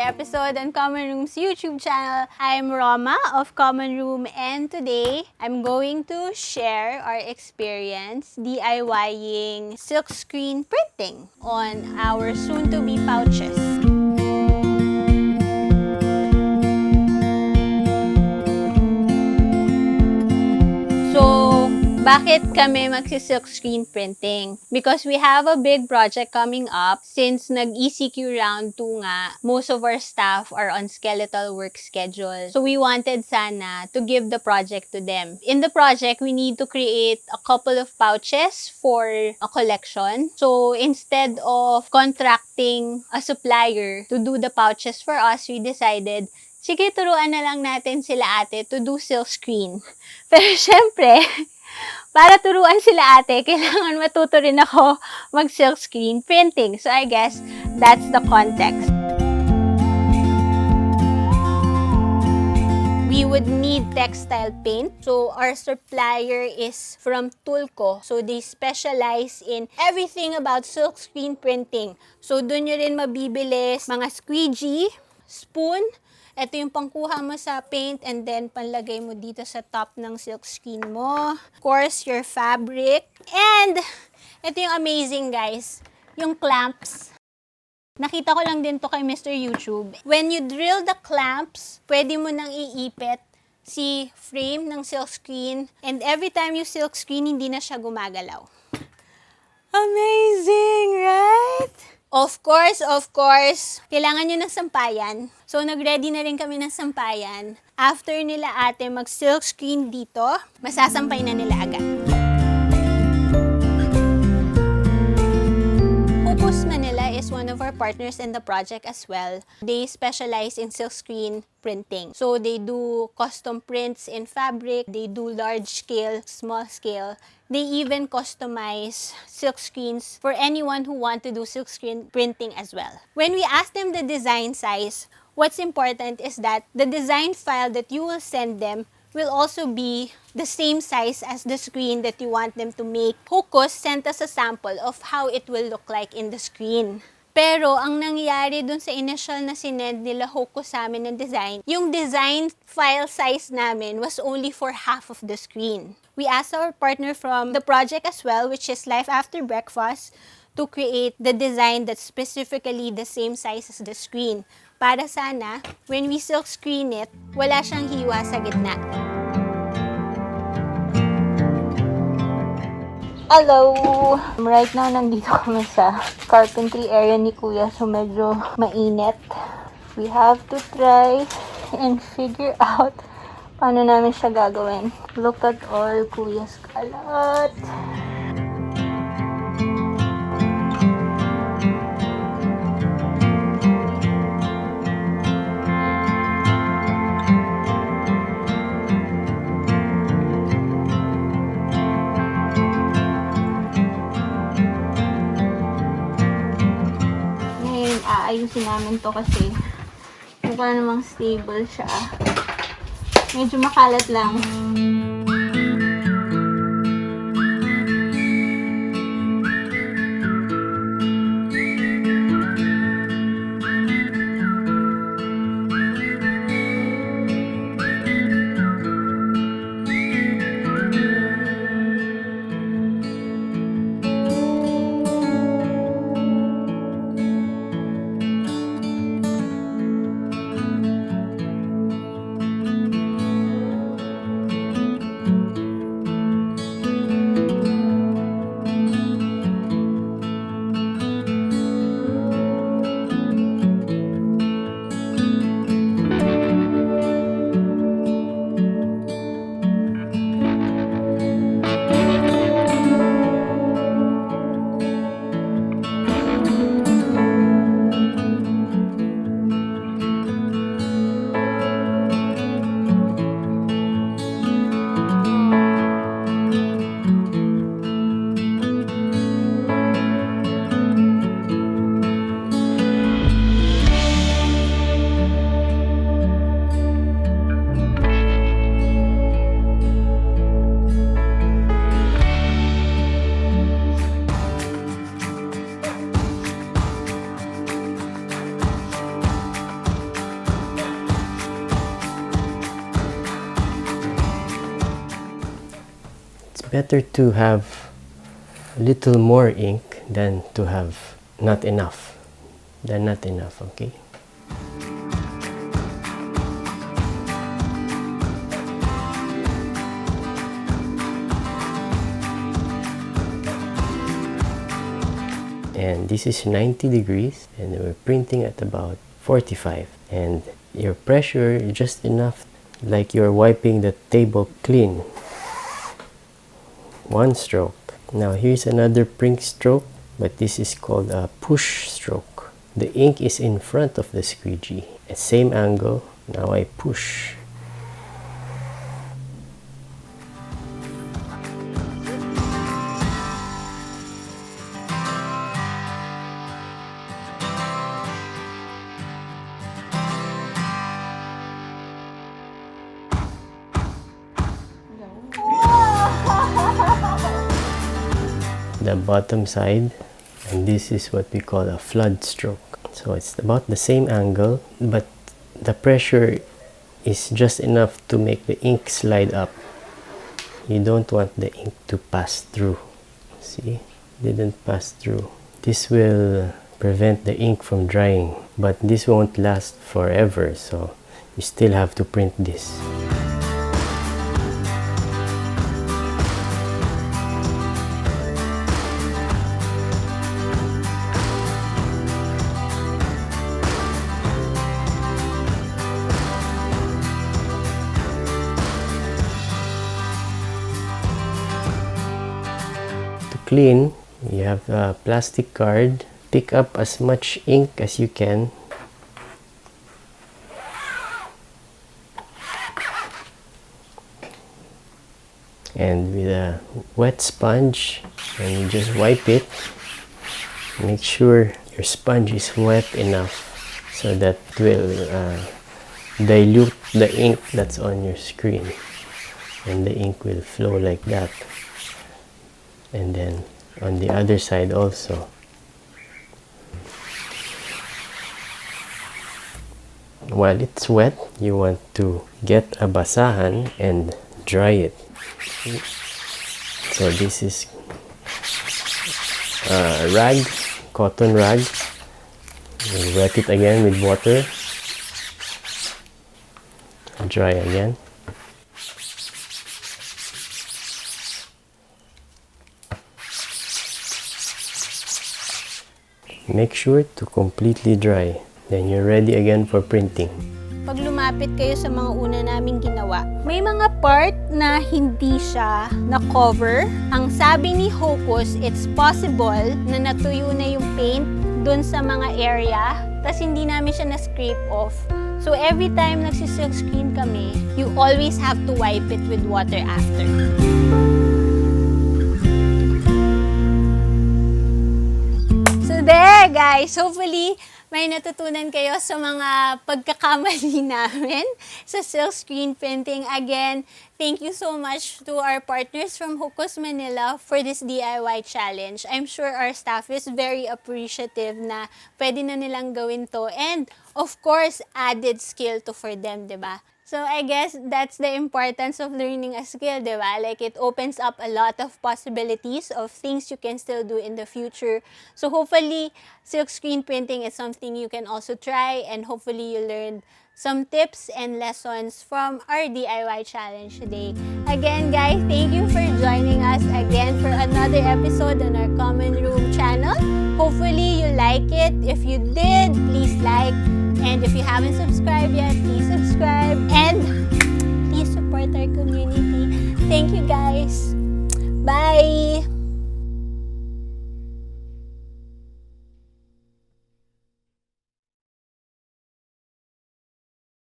episode on Common Room's YouTube channel. I'm Roma of Common Room, and today I'm going to share our experience DIYing silkscreen printing on our soon-to-be pouches. Bakit kami magsi-silkscreen printing? Because we have a big project coming up since nag-ECQ round 2 nga, most of our staff are on skeletal work schedule. So we wanted sana to give the project to them. In the project, we need to create a couple of pouches for a collection. So instead of contracting a supplier to do the pouches for us, we decided, sige, turuan na lang natin sila ate to do silkscreen. Pero syempre, para turuan sila ate, kailangan matuto rin ako mag-silkscreen printing. So I guess that's the context. We would need textile paint. So our supplier is from Tulco. So they specialize in everything about silkscreen printing. So dun nyo rin mabibili mga squeegee, spoon. Ito yung pangkuha mo sa paint and then panlagay mo dito sa top ng silkscreen mo. Of course, your fabric. And ito yung amazing guys, yung clamps. Nakita ko lang din to kay Mr. YouTube. When you drill the clamps, pwede mo nang iipit si frame ng silkscreen. And every time you silkscreen, hindi na siya gumagalaw. Amazing, right? Of course, kailangan nyo ng sampayan. So, nag-ready na rin kami ng sampayan. After nila ate mag-silkscreen dito, masasampay na nila agad. Hocus Manila is one of our partners in the project as well. They specialize in silkscreen printing. So, they do custom prints in fabric, they do large scale, small scale. They even customize silkscreens for anyone who want to do silkscreen printing as well. When we ask them the design size, what's important is that the design file that you will send them will also be the same size as the screen that you want them to make. Hocus sent us a sample of how it will look like in the screen. Pero, ang nangyari dun sa initial na sinend nila Hocus sa amin ng design, yung design file size namin was only for half of the screen. We asked our partner from the project as well, which is Life After Breakfast, to create the design that's specifically the same size as the screen. Para sana, when we silkscreen it, wala siyang hiwa sa gitna. Hello! Right now, nandito kami sa carpentry area ni Kuya, so medyo mainit. We have to try and figure out paano namin siya gagawin. Look at all Kuya's kalat! Aayusin namin to kasi mukha namang stable siya. Medyo makalat lang. It's better to have a little more ink than to have not enough. Okay? And this is 90 degrees and we're printing at about 45, and your pressure is just enough, like you're wiping the table clean. One stroke. Now here's another print stroke, but this is called a push stroke. The ink is in front of the squeegee at same angle. Now I push. The bottom side, and this is what we call a flood stroke. So it's about the same angle, but the pressure is just enough to make the ink slide up. You don't want the ink to pass through. See, didn't pass through. This will prevent the ink from drying, but this won't last forever, so you still have to print this. Clean, you have a plastic card. Pick up as much ink as you can. And with a wet sponge, and you just wipe it. Make sure your sponge is wet enough so that will dilute the ink that's on your screen, and the ink will flow like that. And then on the other side also. While it's wet, you want to get a basahan and dry it. So this is a rag, cotton rag. You wet it again with water. Dry again. Make sure to completely dry. Then you're ready again for printing. Pag lumapit kayo sa mga una naming ginawa, may mga part na hindi siya na-cover. Ang sabi ni Hocus, it's possible na natuyo na yung paint dun sa mga area, tas hindi namin siya na-scrape off. So every time nagsi-silkscreen kami, you always have to wipe it with water after. There guys, hopefully may natutunan kayo sa mga pagkakamali namin sa silkscreen printing. Again, thank you so much to our partners from Hocus Manila for this DIY challenge. I'm sure our staff is very appreciative na pwede na nilang gawin to, and of course, added skill to for them, diba? So I guess that's the importance of learning a skill, diba? Like, it opens up a lot of possibilities of things you can still do in the future. So hopefully, silkscreen printing is something you can also try, and hopefully you learned some tips and lessons from our DIY challenge today. Again, guys, thank you for joining us again for another episode on our Common Room channel. Hopefully you like it. If you did, please like. And if you haven't subscribed yet, please subscribe. And please support our community. Thank you, guys. Bye!